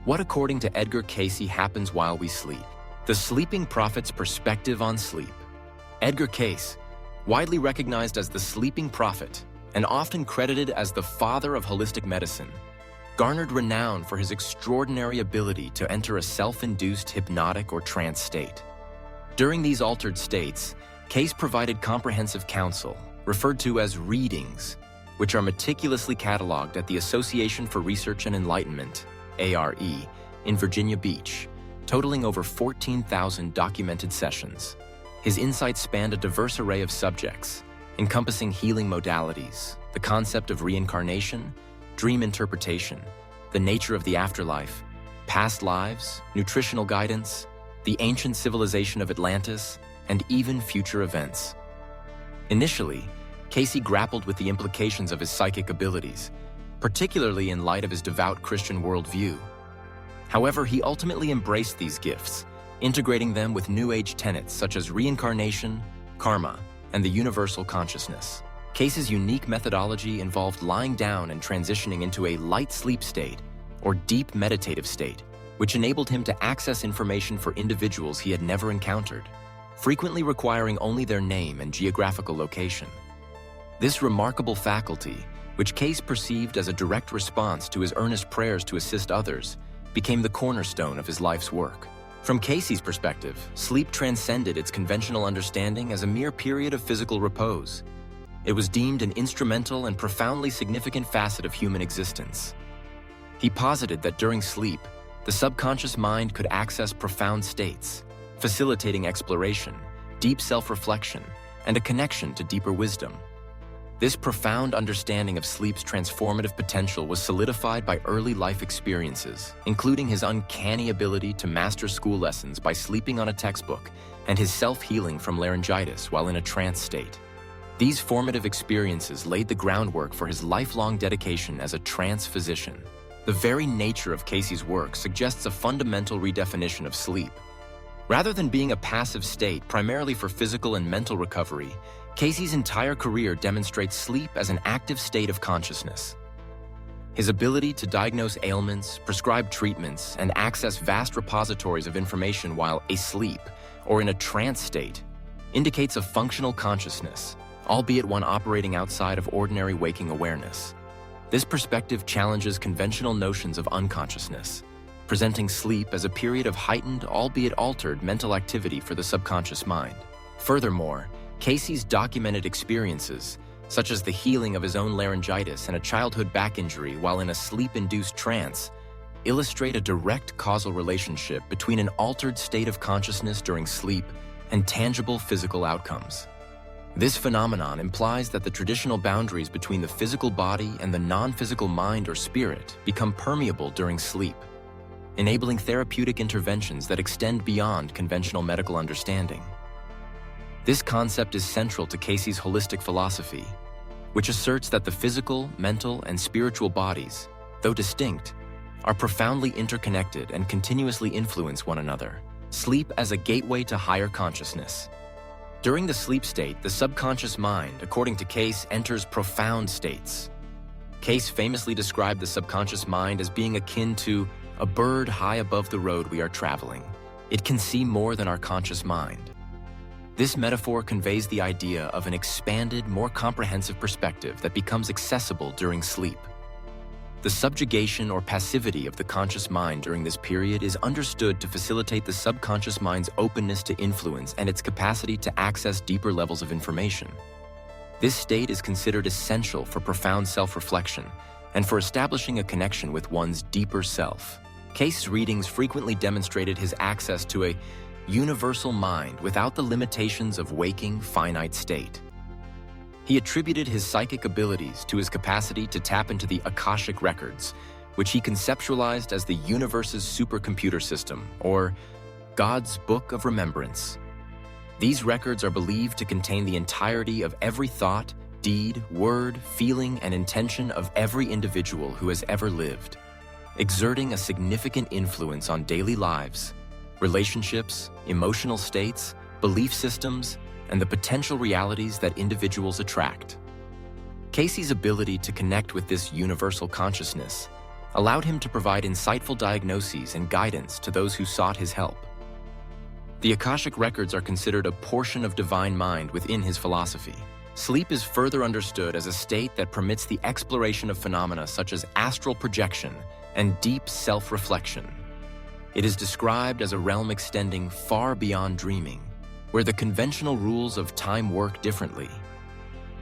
What, according to Edgar Cayce, happens while we sleep? The Sleeping Prophet's Perspective on Sleep. Edgar Cayce, widely recognized as the Sleeping Prophet and often credited as the father of holistic medicine, garnered renown for his extraordinary ability to enter a self-induced hypnotic or trance state. During these altered states, Cayce provided comprehensive counsel, referred to as readings, which are meticulously cataloged at the Association for Research and Enlightenment, ARE, in Virginia Beach, totaling over 14,000 documented sessions. His insights spanned a diverse array of subjects, encompassing healing modalities, the concept of reincarnation, dream interpretation, the nature of the afterlife, past lives, nutritional guidance, the ancient civilization of Atlantis, and even future events. Initially, Cayce grappled with the implications of his psychic abilities, particularly in light of his devout Christian worldview. However, he ultimately embraced these gifts, integrating them with New Age tenets such as reincarnation, karma, and the universal consciousness. Cayce's unique methodology involved lying down and transitioning into a light sleep state, or deep meditative state, which enabled him to access information for individuals he had never encountered, frequently requiring only their name and geographical location. This remarkable faculty, which Cayce perceived as a direct response to his earnest prayers to assist others, became the cornerstone of his life's work. From Cayce's perspective, sleep transcended its conventional understanding as a mere period of physical repose. It was deemed an instrumental and profoundly significant facet of human existence. He posited that during sleep, the subconscious mind could access profound states, facilitating exploration, deep self-reflection, and a connection to deeper wisdom. This profound understanding of sleep's transformative potential was solidified by early life experiences, including his uncanny ability to master school lessons by sleeping on a textbook and his self-healing from laryngitis while in a trance state. These formative experiences laid the groundwork for his lifelong dedication as a trance physician. The very nature of Cayce's work suggests a fundamental redefinition of sleep. Rather than being a passive state primarily for physical and mental recovery, Cayce's entire career demonstrates sleep as an active state of consciousness. His ability to diagnose ailments, prescribe treatments, and access vast repositories of information while asleep or in a trance state indicates a functional consciousness, albeit one operating outside of ordinary waking awareness. This perspective challenges conventional notions of unconsciousness, presenting sleep as a period of heightened, albeit altered, mental activity for the subconscious mind. Furthermore, Cayce's documented experiences, such as the healing of his own laryngitis and a childhood back injury while in a sleep-induced trance, illustrate a direct causal relationship between an altered state of consciousness during sleep and tangible physical outcomes. This phenomenon implies that the traditional boundaries between the physical body and the non-physical mind or spirit become permeable during sleep, enabling therapeutic interventions that extend beyond conventional medical understanding. This concept is central to Cayce's holistic philosophy, which asserts that the physical, mental, and spiritual bodies, though distinct, are profoundly interconnected and continuously influence one another. Sleep as a gateway to higher consciousness. During the sleep state, the subconscious mind, according to Cayce, enters profound states. Cayce famously described the subconscious mind as being akin to a bird high above the road we are traveling. It can see more than our conscious mind. This metaphor conveys the idea of an expanded, more comprehensive perspective that becomes accessible during sleep. The subjugation or passivity of the conscious mind during this period is understood to facilitate the subconscious mind's openness to influence and its capacity to access deeper levels of information. This state is considered essential for profound self-reflection and for establishing a connection with one's deeper self. Cayce's readings frequently demonstrated his access to a universal mind without the limitations of waking, finite state. He attributed his psychic abilities to his capacity to tap into the Akashic records, which he conceptualized as the universe's supercomputer system, or God's Book of Remembrance. These records are believed to contain the entirety of every thought, deed, word, feeling, and intention of every individual who has ever lived, exerting a significant influence on daily lives, relationships, emotional states, belief systems, and the potential realities that individuals attract. Cayce's ability to connect with this universal consciousness allowed him to provide insightful diagnoses and guidance to those who sought his help. The Akashic records are considered a portion of divine mind within his philosophy. Sleep is further understood as a state that permits the exploration of phenomena such as astral projection and deep self-reflection. It is described as a realm extending far beyond dreaming, where the conventional rules of time work differently.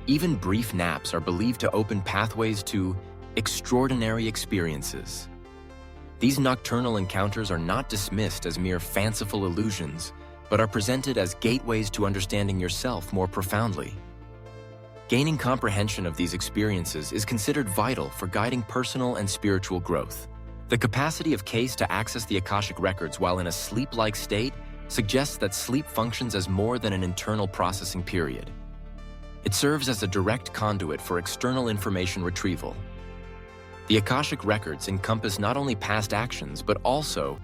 Even brief naps are believed to open pathways to extraordinary experiences. These nocturnal encounters are not dismissed as mere fanciful illusions, but are presented as gateways to understanding yourself more profoundly. Gaining comprehension of these experiences is considered vital for guiding personal and spiritual growth. The capacity of Cayce to access the Akashic records while in a sleep-like state suggests that sleep functions as more than an internal processing period. It serves as a direct conduit for external information retrieval. The Akashic records encompass not only past actions, but also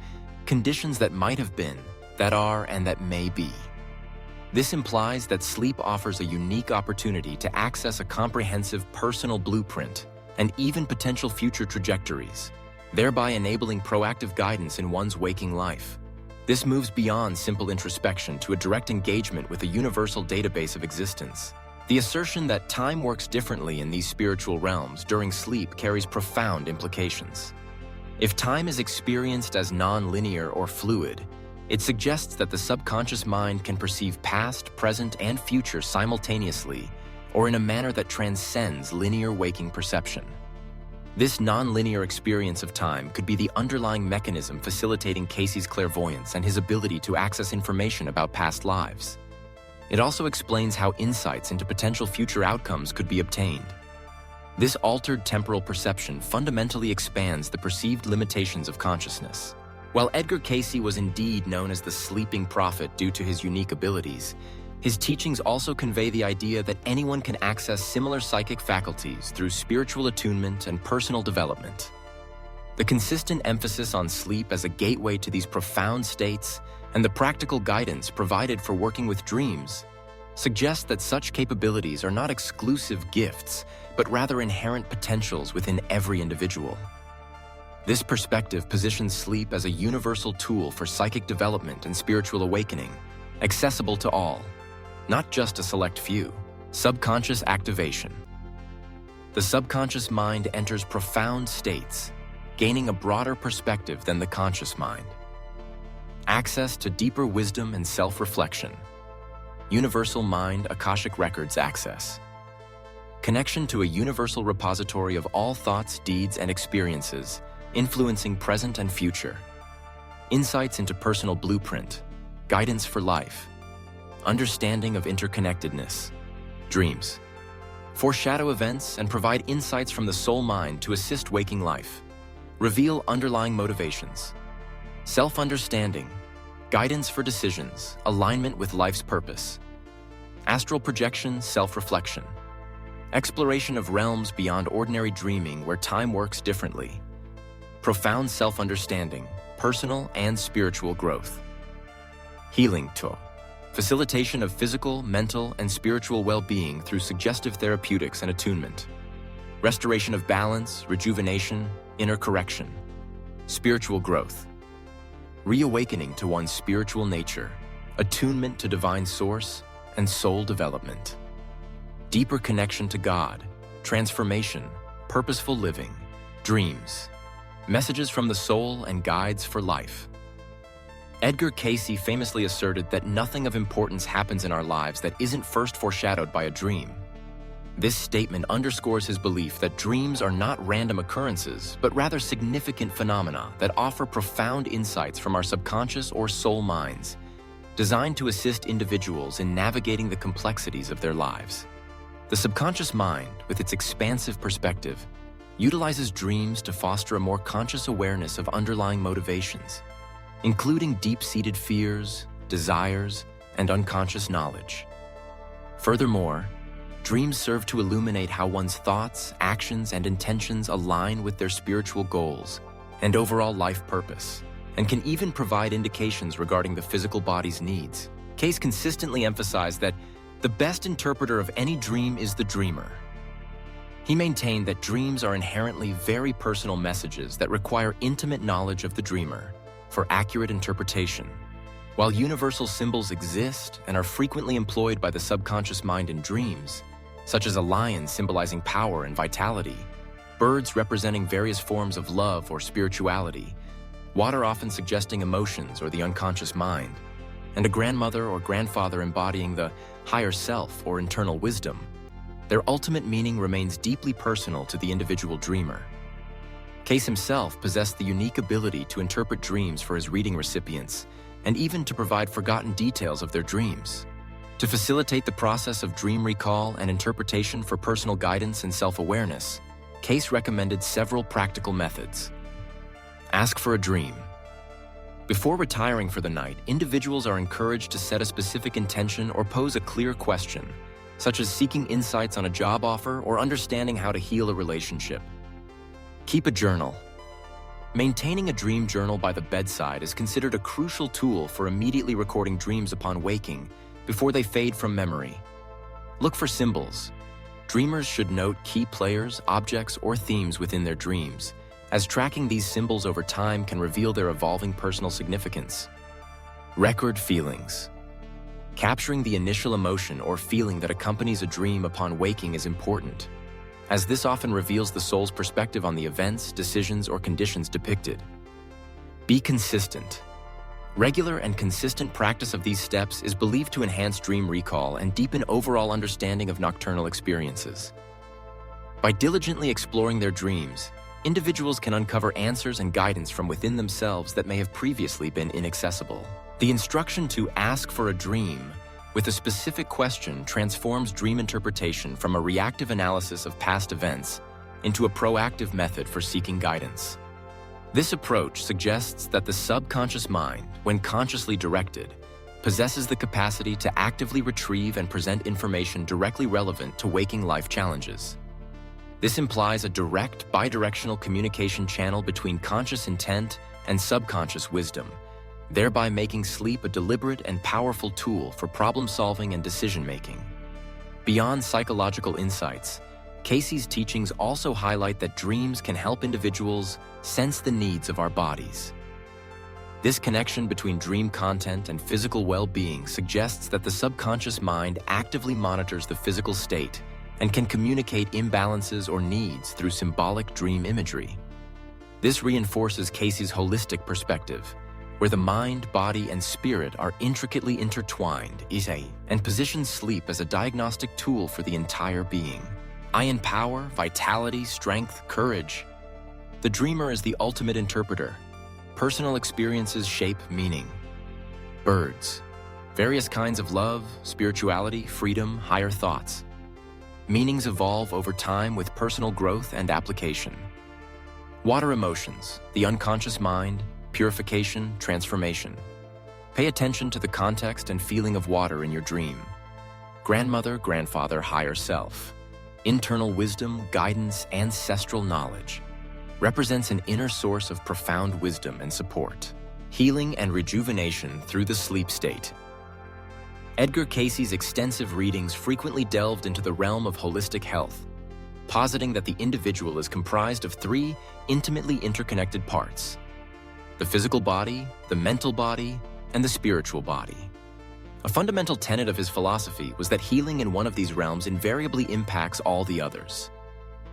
conditions that might have been, that are, and that may be. This implies that sleep offers a unique opportunity to access a comprehensive personal blueprint and even potential future trajectories, thereby enabling proactive guidance in one's waking life. This moves beyond simple introspection to a direct engagement with a universal database of existence. The assertion that time works differently in these spiritual realms during sleep carries profound implications. If time is experienced as non-linear or fluid, it suggests that the subconscious mind can perceive past, present, and future simultaneously, or in a manner that transcends linear waking perception. This non-linear experience of time could be the underlying mechanism facilitating Cayce's clairvoyance and his ability to access information about past lives. It also explains how insights into potential future outcomes could be obtained. This altered temporal perception fundamentally expands the perceived limitations of consciousness. While Edgar Cayce was indeed known as the sleeping prophet due to his unique abilities, his teachings also convey the idea that anyone can access similar psychic faculties through spiritual attunement and personal development. The consistent emphasis on sleep as a gateway to these profound states and the practical guidance provided for working with dreams suggest that such capabilities are not exclusive gifts, but rather inherent potentials within every individual. This perspective positions sleep as a universal tool for psychic development and spiritual awakening, accessible to all, not just a select few. Subconscious activation. The subconscious mind enters profound states, gaining a broader perspective than the conscious mind. Access to deeper wisdom and self-reflection. Universal mind Akashic records access. Connection to a universal repository of all thoughts, deeds, and experiences, influencing present and future. Insights into personal blueprint, guidance for life, understanding of interconnectedness, dreams. Foreshadow events and provide insights from the soul mind to assist waking life. Reveal underlying motivations. Self-understanding, guidance for decisions, alignment with life's purpose. Astral projection, self-reflection. Exploration of realms beyond ordinary dreaming where time works differently. Profound self-understanding, personal and spiritual growth. Healing to facilitation of physical, mental, and spiritual well-being through suggestive therapeutics and attunement. Restoration of balance, rejuvenation, inner correction. Spiritual growth. Reawakening to one's spiritual nature, attunement to divine source, and soul development. Deeper connection to God, transformation, purposeful living, dreams. Messages from the soul and guides for life. Edgar Cayce famously asserted that nothing of importance happens in our lives that isn't first foreshadowed by a dream. This statement underscores his belief that dreams are not random occurrences, but rather significant phenomena that offer profound insights from our subconscious or soul minds, designed to assist individuals in navigating the complexities of their lives. The subconscious mind, with its expansive perspective, utilizes dreams to foster a more conscious awareness of underlying motivations, including deep-seated fears, desires, and unconscious knowledge. Furthermore, dreams serve to illuminate how one's thoughts, actions, and intentions align with their spiritual goals and overall life purpose, and can even provide indications regarding the physical body's needs. Cayce consistently emphasized that the best interpreter of any dream is the dreamer. He maintained that dreams are inherently very personal messages that require intimate knowledge of the dreamer for accurate interpretation. While universal symbols exist and are frequently employed by the subconscious mind in dreams, such as a lion symbolizing power and vitality, birds representing various forms of love or spirituality, water often suggesting emotions or the unconscious mind, and a grandmother or grandfather embodying the higher self or internal wisdom, their ultimate meaning remains deeply personal to the individual dreamer. Cayce himself possessed the unique ability to interpret dreams for his reading recipients and even to provide forgotten details of their dreams. To facilitate the process of dream recall and interpretation for personal guidance and self-awareness, Cayce recommended several practical methods. Ask for a dream. Before retiring for the night, individuals are encouraged to set a specific intention or pose a clear question, such as seeking insights on a job offer or understanding how to heal a relationship. Keep a journal. Maintaining a dream journal by the bedside is considered a crucial tool for immediately recording dreams upon waking before they fade from memory. Look for symbols. Dreamers should note key players, objects, or themes within their dreams, as tracking these symbols over time can reveal their evolving personal significance. Record feelings. Capturing the initial emotion or feeling that accompanies a dream upon waking is important, as this often reveals the soul's perspective on the events, decisions, or conditions depicted. Be consistent. Regular and consistent practice of these steps is believed to enhance dream recall and deepen overall understanding of nocturnal experiences. By diligently exploring their dreams, individuals can uncover answers and guidance from within themselves that may have previously been inaccessible. The instruction to ask for a dream with a specific question transforms dream interpretation from a reactive analysis of past events into a proactive method for seeking guidance. This approach suggests that the subconscious mind, when consciously directed, possesses the capacity to actively retrieve and present information directly relevant to waking life challenges. This implies a direct, bidirectional communication channel between conscious intent and subconscious wisdom, thereby making sleep a deliberate and powerful tool for problem-solving and decision-making. Beyond psychological insights, Cayce's teachings also highlight that dreams can help individuals sense the needs of our bodies. This connection between dream content and physical well-being suggests that the subconscious mind actively monitors the physical state and can communicate imbalances or needs through symbolic dream imagery. This reinforces Cayce's holistic perspective, where the mind, body, and spirit are intricately intertwined, and positions sleep as a diagnostic tool for the entire being. I empower vitality, strength, courage. The dreamer is the ultimate interpreter. Personal experiences shape meaning. Birds. Various kinds of love, spirituality, freedom, higher thoughts. Meanings evolve over time with personal growth and application. Water emotions, the unconscious mind, purification, transformation. Pay attention to the context and feeling of water in your dream. Grandmother, grandfather, higher self. Internal wisdom, guidance, ancestral knowledge. Represents an inner source of profound wisdom and support. Healing and rejuvenation through the sleep state. Edgar Cayce's extensive readings frequently delved into the realm of holistic health, positing that the individual is comprised of three intimately interconnected parts: the physical body, the mental body, and the spiritual body. A fundamental tenet of his philosophy was that healing in one of these realms invariably impacts all the others.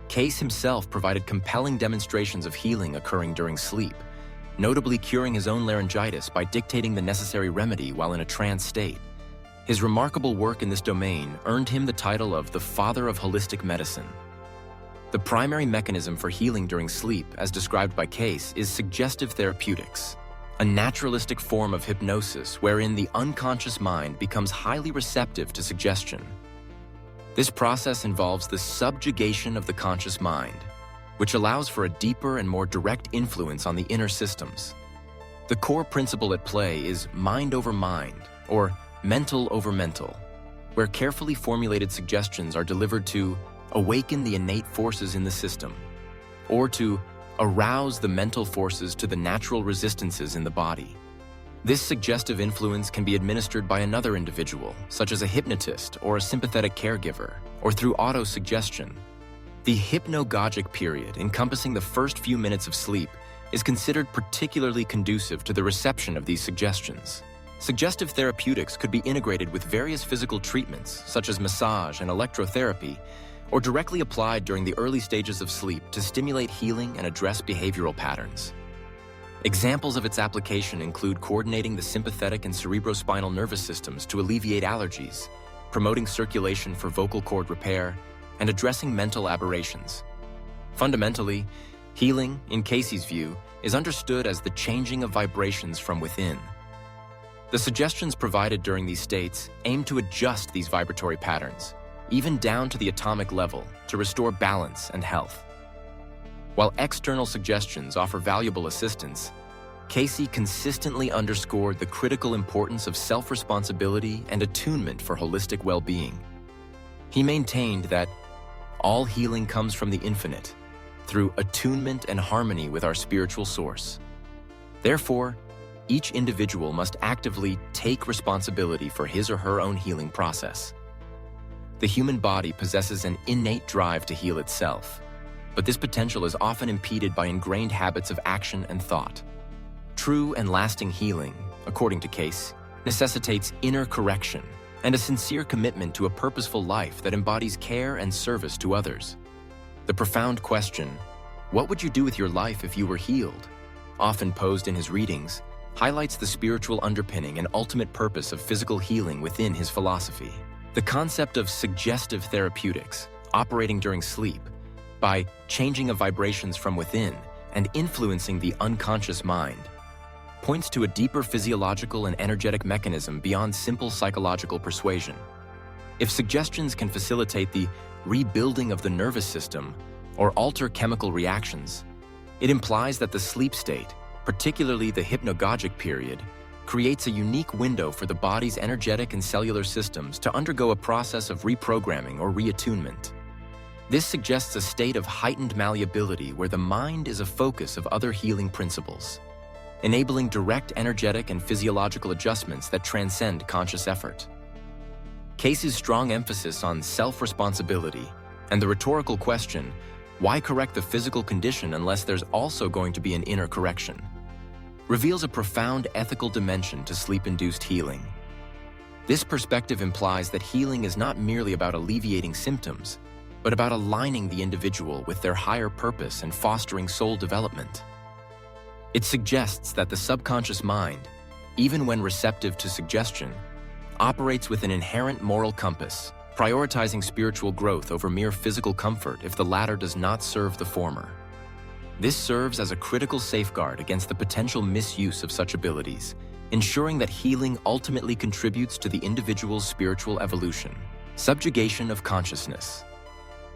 Cayce himself provided compelling demonstrations of healing occurring during sleep, notably curing his own laryngitis by dictating the necessary remedy while in a trance state. His remarkable work in this domain earned him the title of the Father of Holistic Medicine. The primary mechanism for healing during sleep, as described by Cayce, is suggestive therapeutics, a naturalistic form of hypnosis wherein the unconscious mind becomes highly receptive to suggestion. This process involves the subjugation of the conscious mind, which allows for a deeper and more direct influence on the inner systems. The core principle at play is mind over mind, or mental over mental, where carefully formulated suggestions are delivered to awaken the innate forces in the system, or to arouse the mental forces to the natural resistances in the body. This suggestive influence can be administered by another individual, such as a hypnotist or a sympathetic caregiver, or through auto-suggestion. The hypnagogic period, encompassing the first few minutes of sleep, is considered particularly conducive to the reception of these suggestions. Suggestive therapeutics could be integrated with various physical treatments, such as massage and electrotherapy, or directly applied during the early stages of sleep to stimulate healing and address behavioral patterns. Examples of its application include coordinating the sympathetic and cerebrospinal nervous systems to alleviate allergies, promoting circulation for vocal cord repair, and addressing mental aberrations. Fundamentally, healing, in Cayce's view, is understood as the changing of vibrations from within. The suggestions provided during these states aim to adjust these vibratory patterns, even down to the atomic level, to restore balance and health. While external suggestions offer valuable assistance, Cayce consistently underscored the critical importance of self-responsibility and attunement for holistic well-being. He maintained that all healing comes from the infinite, through attunement and harmony with our spiritual source. Therefore, each individual must actively take responsibility for his or her own healing process. The human body possesses an innate drive to heal itself, but this potential is often impeded by ingrained habits of action and thought. True and lasting healing, according to Cayce, necessitates inner correction and a sincere commitment to a purposeful life that embodies care and service to others. The profound question, "What would you do with your life if you were healed?" often posed in his readings, highlights the spiritual underpinning and ultimate purpose of physical healing within his philosophy. The concept of suggestive therapeutics, operating during sleep, by changing of vibrations from within and influencing the unconscious mind, points to a deeper physiological and energetic mechanism beyond simple psychological persuasion. If suggestions can facilitate the rebuilding of the nervous system or alter chemical reactions, it implies that the sleep state, particularly the hypnagogic period, creates a unique window for the body's energetic and cellular systems to undergo a process of reprogramming or reattunement. This suggests a state of heightened malleability where the mind is a focus of other healing principles, enabling direct energetic and physiological adjustments that transcend conscious effort. Cayce's strong emphasis on self-responsibility and the rhetorical question, why correct the physical condition unless there's also going to be an inner correction, reveals a profound ethical dimension to sleep-induced healing. This perspective implies that healing is not merely about alleviating symptoms, but about aligning the individual with their higher purpose and fostering soul development. It suggests that the subconscious mind, even when receptive to suggestion, operates with an inherent moral compass, prioritizing spiritual growth over mere physical comfort if the latter does not serve the former. This serves as a critical safeguard against the potential misuse of such abilities, ensuring that healing ultimately contributes to the individual's spiritual evolution. Subjugation of consciousness.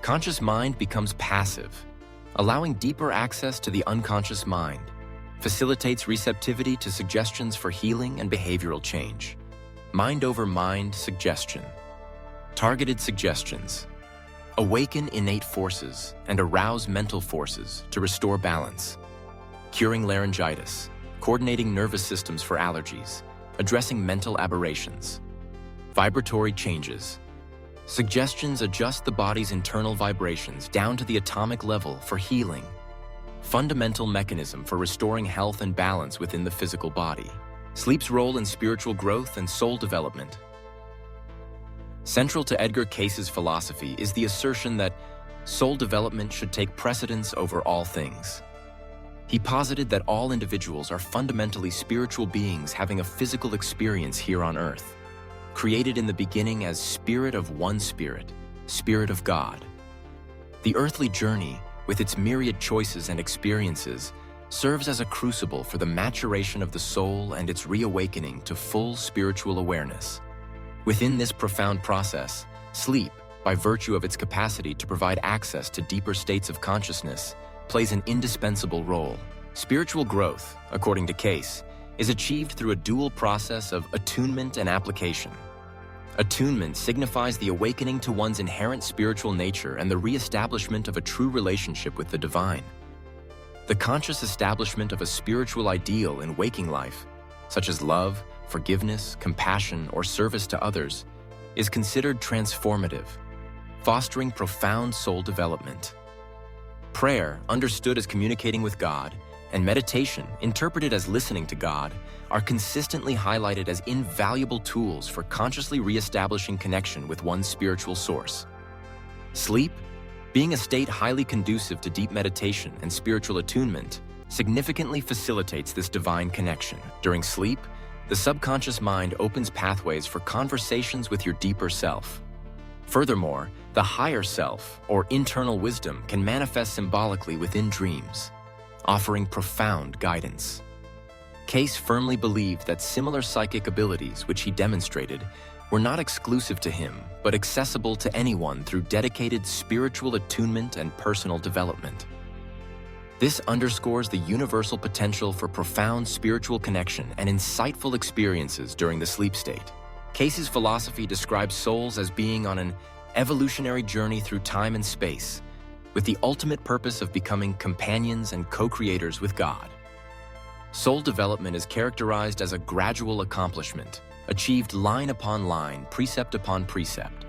Conscious mind becomes passive, allowing deeper access to the unconscious mind, facilitates receptivity to suggestions for healing and behavioral change. Mind over mind suggestion. Targeted suggestions. Awaken innate forces and arouse mental forces to restore balance. Curing laryngitis, coordinating nervous systems for allergies, addressing mental aberrations. Vibratory changes. Suggestions adjust the body's internal vibrations down to the atomic level for healing. Fundamental mechanism for restoring health and balance within the physical body. Sleep's role in spiritual growth and soul development. Central to Edgar Cayce's philosophy is the assertion that soul development should take precedence over all things. He posited that all individuals are fundamentally spiritual beings having a physical experience here on earth, created in the beginning as spirit of one spirit, Spirit of God. The earthly journey, with its myriad choices and experiences, serves as a crucible for the maturation of the soul and its reawakening to full spiritual awareness. Within this profound process, sleep, by virtue of its capacity to provide access to deeper states of consciousness, plays an indispensable role. Spiritual growth, according to Cayce, is achieved through a dual process of attunement and application. Attunement signifies the awakening to one's inherent spiritual nature and the re-establishment of a true relationship with the divine. The conscious establishment of a spiritual ideal in waking life, such as love, forgiveness, compassion, or service to others, is considered transformative, fostering profound soul development. Prayer, understood as communicating with God, and meditation, interpreted as listening to God, are consistently highlighted as invaluable tools for consciously reestablishing connection with one's spiritual source. Sleep, being a state highly conducive to deep meditation and spiritual attunement, significantly facilitates this divine connection. During sleep, the subconscious mind opens pathways for conversations with your deeper self. Furthermore, the higher self, or internal wisdom, can manifest symbolically within dreams, offering profound guidance. Cayce firmly believed that similar psychic abilities which he demonstrated were not exclusive to him, but accessible to anyone through dedicated spiritual attunement and personal development. This underscores the universal potential for profound spiritual connection and insightful experiences during the sleep state. Cayce's philosophy describes souls as being on an evolutionary journey through time and space, with the ultimate purpose of becoming companions and co-creators with God. Soul development is characterized as a gradual accomplishment, achieved line upon line, precept upon precept.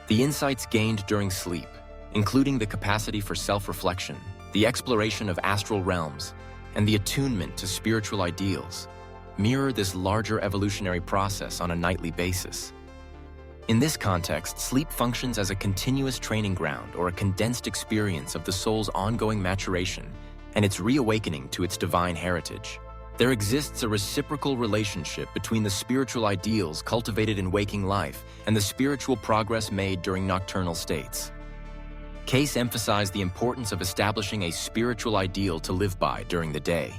The insights gained during sleep, including the capacity for self-reflection, the exploration of astral realms, and the attunement to spiritual ideals, mirror this larger evolutionary process on a nightly basis. In this context, sleep functions as a continuous training ground or a condensed experience of the soul's ongoing maturation and its reawakening to its divine heritage. There exists a reciprocal relationship between the spiritual ideals cultivated in waking life and the spiritual progress made during nocturnal states. Cayce emphasized the importance of establishing a spiritual ideal to live by during the day.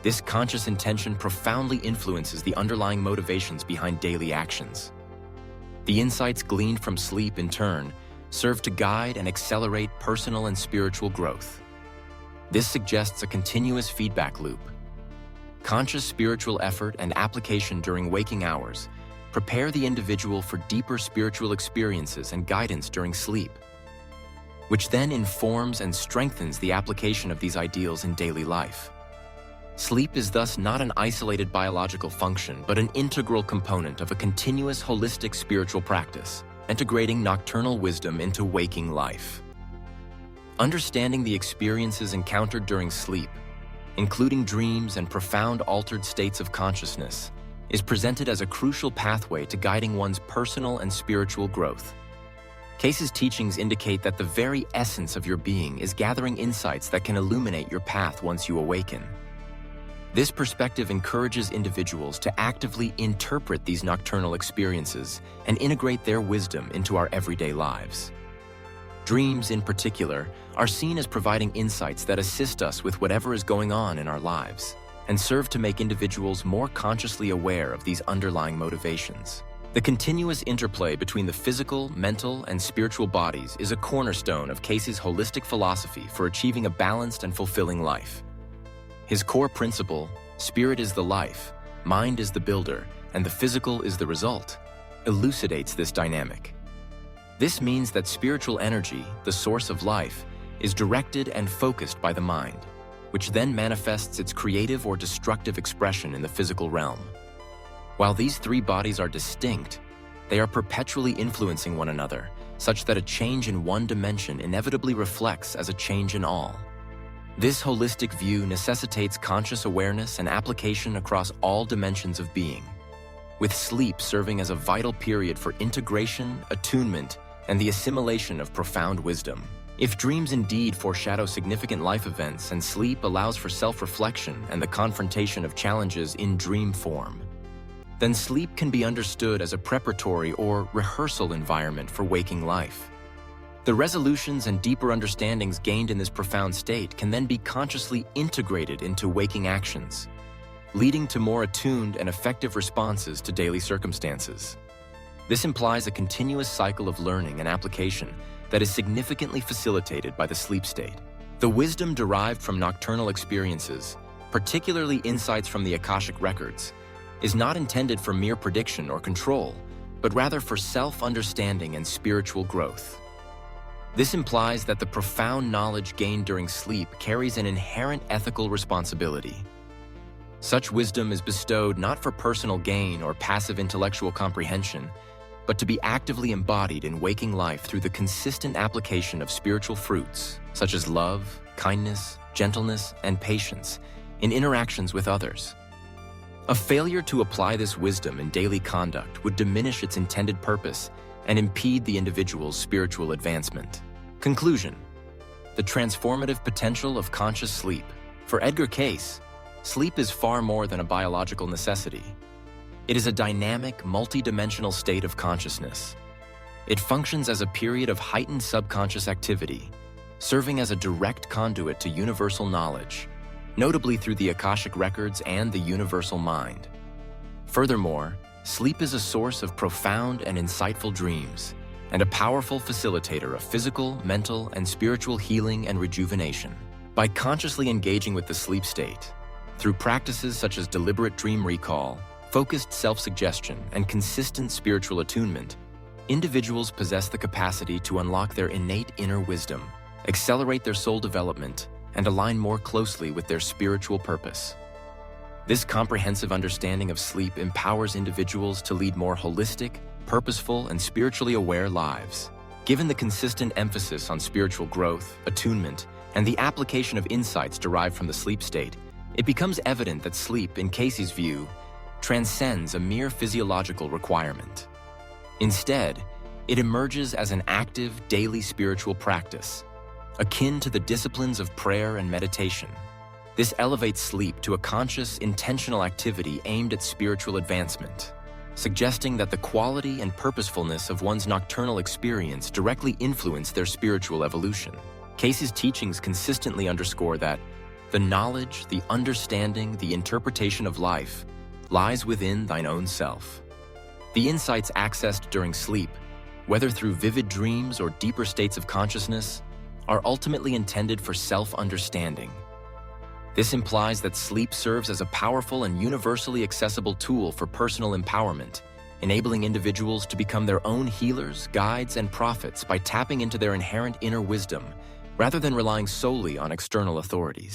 This conscious intention profoundly influences the underlying motivations behind daily actions. The insights gleaned from sleep, in turn, serve to guide and accelerate personal and spiritual growth. This suggests a continuous feedback loop. Conscious spiritual effort and application during waking hours prepare the individual for deeper spiritual experiences and guidance during sleep, which then informs and strengthens the application of these ideals in daily life. Sleep is thus not an isolated biological function, but an integral component of a continuous holistic spiritual practice, integrating nocturnal wisdom into waking life. Understanding the experiences encountered during sleep, including dreams and profound altered states of consciousness, is presented as a crucial pathway to guiding one's personal and spiritual growth. Cayce's teachings indicate that the very essence of your being is gathering insights that can illuminate your path once you awaken. This perspective encourages individuals to actively interpret these nocturnal experiences and integrate their wisdom into our everyday lives. Dreams, in particular, are seen as providing insights that assist us with whatever is going on in our lives and serve to make individuals more consciously aware of these underlying motivations. The continuous interplay between the physical, mental, and spiritual bodies is a cornerstone of Cayce's holistic philosophy for achieving a balanced and fulfilling life. His core principle, spirit is the life, mind is the builder, and the physical is the result, elucidates this dynamic. This means that spiritual energy, the source of life, is directed and focused by the mind, which then manifests its creative or destructive expression in the physical realm. While these three bodies are distinct, they are perpetually influencing one another, such that a change in one dimension inevitably reflects as a change in all. This holistic view necessitates conscious awareness and application across all dimensions of being, with sleep serving as a vital period for integration, attunement, and the assimilation of profound wisdom. If dreams indeed foreshadow significant life events and sleep allows for self-reflection and the confrontation of challenges in dream form, then sleep can be understood as a preparatory or rehearsal environment for waking life. The resolutions and deeper understandings gained in this profound state can then be consciously integrated into waking actions, leading to more attuned and effective responses to daily circumstances. This implies a continuous cycle of learning and application that is significantly facilitated by the sleep state. The wisdom derived from nocturnal experiences, particularly insights from the Akashic records, is not intended for mere prediction or control, but rather for self-understanding and spiritual growth. This implies that the profound knowledge gained during sleep carries an inherent ethical responsibility. Such wisdom is bestowed not for personal gain or passive intellectual comprehension, but to be actively embodied in waking life through the consistent application of spiritual fruits, such as love, kindness, gentleness, and patience, in interactions with others. A failure to apply this wisdom in daily conduct would diminish its intended purpose and impede the individual's spiritual advancement. Conclusion: the transformative potential of conscious sleep. For Edgar Cayce, sleep is far more than a biological necessity. It is a dynamic, multidimensional state of consciousness. It functions as a period of heightened subconscious activity, serving as a direct conduit to universal knowledge, notably through the Akashic records and the universal mind. Furthermore, sleep is a source of profound and insightful dreams, and a powerful facilitator of physical, mental, and spiritual healing and rejuvenation. By consciously engaging with the sleep state, through practices such as deliberate dream recall, focused self-suggestion, and consistent spiritual attunement, individuals possess the capacity to unlock their innate inner wisdom, accelerate their soul development, and align more closely with their spiritual purpose. This comprehensive understanding of sleep empowers individuals to lead more holistic, purposeful, and spiritually aware lives. Given the consistent emphasis on spiritual growth, attunement, and the application of insights derived from the sleep state, it becomes evident that sleep, in Cayce's view, transcends a mere physiological requirement. Instead, it emerges as an active, daily spiritual practice, akin to the disciplines of prayer and meditation. This elevates sleep to a conscious, intentional activity aimed at spiritual advancement, suggesting that the quality and purposefulness of one's nocturnal experience directly influence their spiritual evolution. Cayce's teachings consistently underscore that the knowledge, the understanding, the interpretation of life lies within thine own self. The insights accessed during sleep, whether through vivid dreams or deeper states of consciousness, are ultimately intended for self-understanding. This implies that sleep serves as a powerful and universally accessible tool for personal empowerment, enabling individuals to become their own healers, guides, and prophets by tapping into their inherent inner wisdom, rather than relying solely on external authorities.